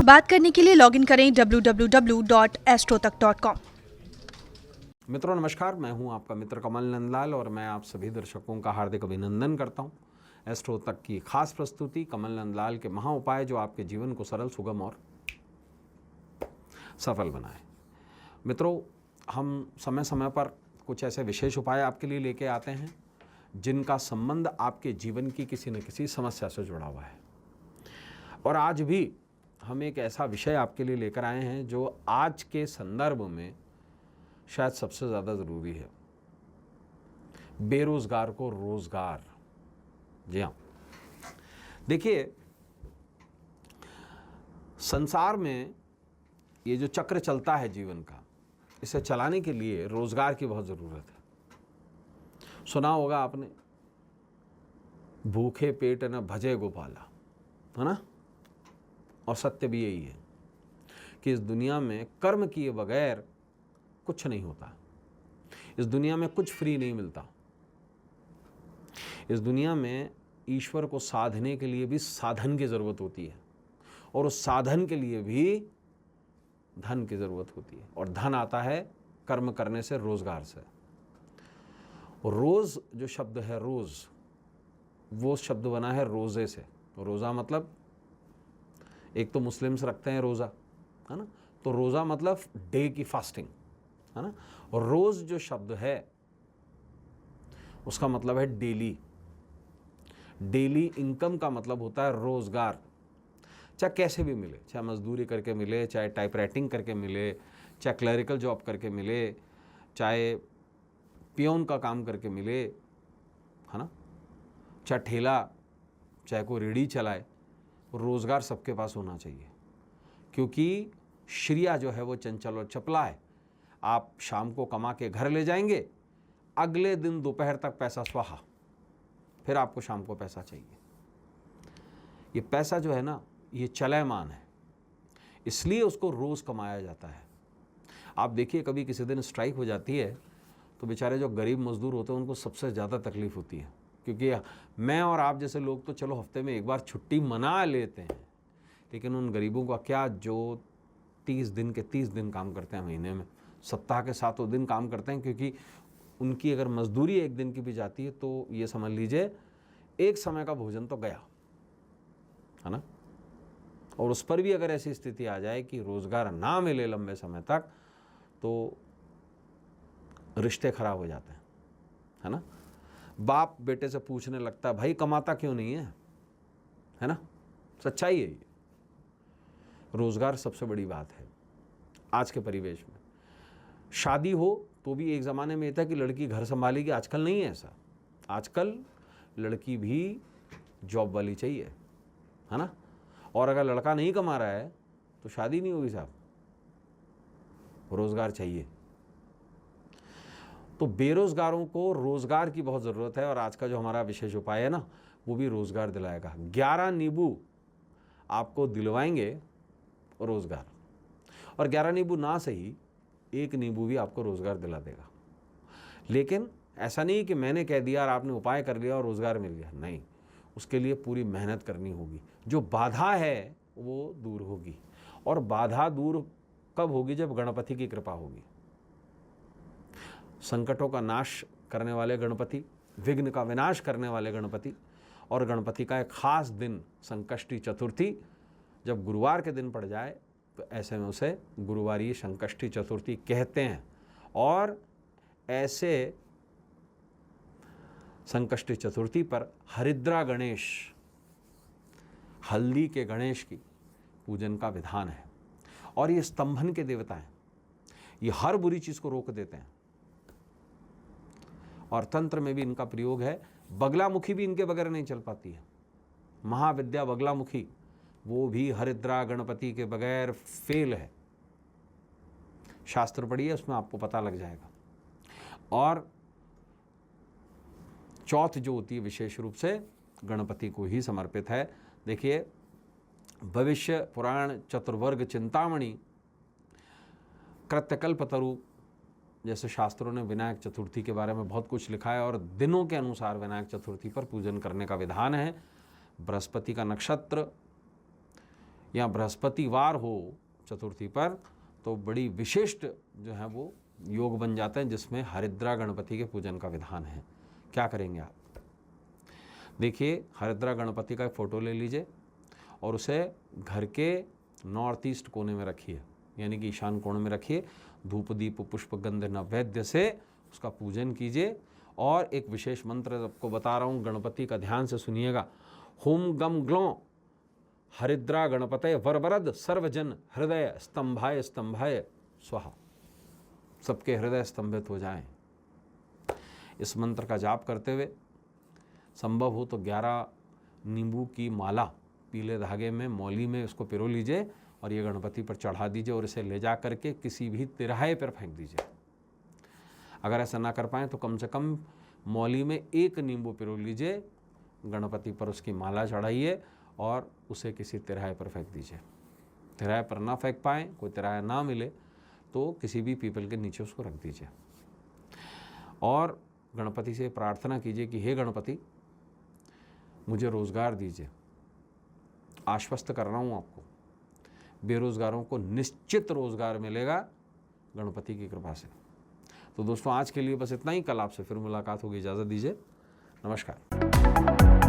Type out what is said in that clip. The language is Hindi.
बात करने के लिए लॉगिन करें www.astrotak.com। मित्रों नमस्कार, मैं हूं आपका मित्र कमल नंदलाल और मैं आप सभी दर्शकों का हार्दिक अभिनंदन करता हूं। एस्ट्रो तक की खास प्रस्तुति कमल नंदलाल के महा उपाय जो आपके जीवन को सरल, सुगम और सफल बनाए। मित्रों, हम समय समय पर कुछ ऐसे विशेष उपाय आपके लिए लेके आते हैं जिनका संबंध आपके जीवन की किसी न किसी समस्या से जुड़ा हुआ है। और आज भी हम एक ऐसा विषय आपके लिए लेकर आए हैं जो आज के संदर्भ में शायद सबसे ज़्यादा ज़रूरी है। बेरोजगार को रोजगार। जी हाँ, देखिए, संसार में ये जो चक्र चलता है जीवन का, इसे चलाने के लिए रोजगार की बहुत ज़रूरत है। सुना होगा आपने, भूखे पेट न भजे गोपाला, है ना। और सत्य भी यही है कि इस दुनिया में कर्म किए बगैर कुछ नहीं होता। इस दुनिया में कुछ फ्री नहीं मिलता। इस दुनिया में ईश्वर को साधने के लिए भी साधन की ज़रूरत होती है और उस साधन के लिए भी धन की ज़रूरत होती है। और धन आता है कर्म करने से, रोजगार से। रोज जो शब्द है, रोज, वो शब्द बना है रोज़े से। रोज़ा मतलब, एक तो मुस्लिम्स रखते हैं रोज़ा, है ना, तो रोज़ा मतलब डे की फास्टिंग, है ना। और रोज़ जो शब्द है उसका मतलब है डेली। डेली इनकम का मतलब होता है रोज़गार। चाहे कैसे भी मिले, चाहे मजदूरी करके मिले, चाहे टाइपराइटिंग करके मिले, चाहे क्लरिकल जॉब करके मिले, चाहे पियोन का काम करके मिले, है ना, चाहे ठेला, चाहे कोई रेडी चलाए, रोज़गार सबके पास होना चाहिए। क्योंकि श्रिया जो है वो चंचल और चपला है। आप शाम को कमा के घर ले जाएंगे, अगले दिन दोपहर तक पैसा स्वाहा, फिर आपको शाम को पैसा चाहिए। ये पैसा जो है ना, ये चलयमान है, इसलिए उसको रोज़ कमाया जाता है। आप देखिए, कभी किसी दिन स्ट्राइक हो जाती है तो बेचारे जो गरीब मजदूर होते हैं उनको सबसे ज़्यादा तकलीफ़ होती है। क्योंकि मैं और आप जैसे लोग तो चलो हफ्ते में एक बार छुट्टी मना लेते हैं, लेकिन उन गरीबों का क्या जो 30 दिन के 30 दिन काम करते हैं महीने में, सप्ताह के 7 दिन काम करते हैं। क्योंकि उनकी अगर मजदूरी एक दिन की भी जाती है तो ये समझ लीजिए एक समय का भोजन तो गया, है ना। और उस पर भी अगर ऐसी स्थिति आ जाए कि रोज़गार ना मिले लंबे समय तक, तो रिश्ते खराब हो जाते हैं, है ना। बाप बेटे से पूछने लगता है, भाई कमाता क्यों नहीं है ना। सच्चाई है ये। रोज़गार सबसे बड़ी बात है आज के परिवेश में। शादी हो तो भी एक ज़माने में ये था कि लड़की घर संभालेगी, आजकल नहीं है ऐसा। आजकल लड़की भी जॉब वाली चाहिए, है ना। और अगर लड़का नहीं कमा रहा है तो शादी नहीं होगी साहब, रोज़गार चाहिए। तो बेरोज़गारों को रोज़गार की बहुत ज़रूरत है। और आज का जो हमारा विशेष उपाय है ना, वो भी रोज़गार दिलाएगा। 11 नींबू आपको दिलवाएंगे रोज़गार। और 11 नींबू ना सही, 1 नींबू भी आपको रोज़गार दिला देगा। लेकिन ऐसा नहीं कि मैंने कह दिया और आपने उपाय कर लिया और रोज़गार मिल गया, नहीं। उसके लिए पूरी मेहनत करनी होगी। जो बाधा है वो दूर होगी। और बाधा दूर कब होगी? जब गणपति की कृपा होगी। संकटों का नाश करने वाले गणपति, विघ्न का विनाश करने वाले गणपति। और गणपति का एक खास दिन संकष्टी चतुर्थी, जब गुरुवार के दिन पड़ जाए तो ऐसे में उसे गुरुवारी संकष्टी चतुर्थी कहते हैं। और ऐसे संकष्टी चतुर्थी पर हरिद्रा गणेश, हल्दी के गणेश की पूजन का विधान है। और ये स्तंभन के देवता हैं, ये हर बुरी चीज़ को रोक देते हैं। और तंत्र में भी इनका प्रयोग है। बगलामुखी भी इनके बगैर नहीं चल पाती है। महाविद्या बगलामुखी, वो भी हरिद्रा गणपति के बगैर फेल है। शास्त्र पढ़िए, उसमें आपको पता लग जाएगा। और चौथ जो होती है विशेष रूप से गणपति को ही समर्पित है। देखिए, भविष्य पुराण चतुर्वर्ग चिंतामणि कृत्यकल्पतरु जैसे शास्त्रों ने विनायक चतुर्थी के बारे में बहुत कुछ लिखा है। और दिनों के अनुसार विनायक चतुर्थी पर पूजन करने का विधान है। बृहस्पति का नक्षत्र या बृहस्पतिवार हो चतुर्थी पर, तो बड़ी विशिष्ट जो है वो योग बन जाते हैं, जिसमें हरिद्रा गणपति के पूजन का विधान है। क्या करेंगे आप? देखिए, हरिद्रा गणपति का एक फ़ोटो ले लीजिए और उसे घर के नॉर्थ ईस्ट कोने में रखिए, यानी कि ईशान कोण में रखिए। धूप दीप पुष्प गंध नैवेद्य से उसका पूजन कीजिए। और एक विशेष मंत्र आपको बता रहा हूँ, गणपति का ध्यान से सुनिएगा। हुम गम ग्लों हरिद्रा गणपतये वरवरद सर्वजन हृदय स्तंभाय स्तंभाय स्वाहा। सबके हृदय स्तंभित हो जाएं। इस मंत्र का जाप करते हुए संभव हो तो 11 नींबू की माला पीले धागे में मौली में उसको पिरो लीजिए और ये गणपति पर चढ़ा दीजिए और इसे ले जा करके किसी भी तिराहे पर फेंक दीजिए। अगर ऐसा ना कर पाएँ तो कम से कम मौली में 1 नींबू पिरो लीजिए, गणपति पर उसकी माला चढ़ाइए और उसे किसी तिराहे पर फेंक दीजिए। तिराहे पर ना फेंक पाएँ, कोई तिराहा ना मिले, तो किसी भी पीपल के नीचे उसको रख दीजिए। और गणपति से प्रार्थना कीजिए कि हे गणपति, मुझे रोज़गार दीजिए। आश्वस्त कर रहा हूँ आपको, बेरोज़गारों को निश्चित रोज़गार मिलेगा गणपति की कृपा से। तो दोस्तों, आज के लिए बस इतना ही। कल आपसे फिर मुलाकात होगी। इजाज़त दीजिए। नमस्कार।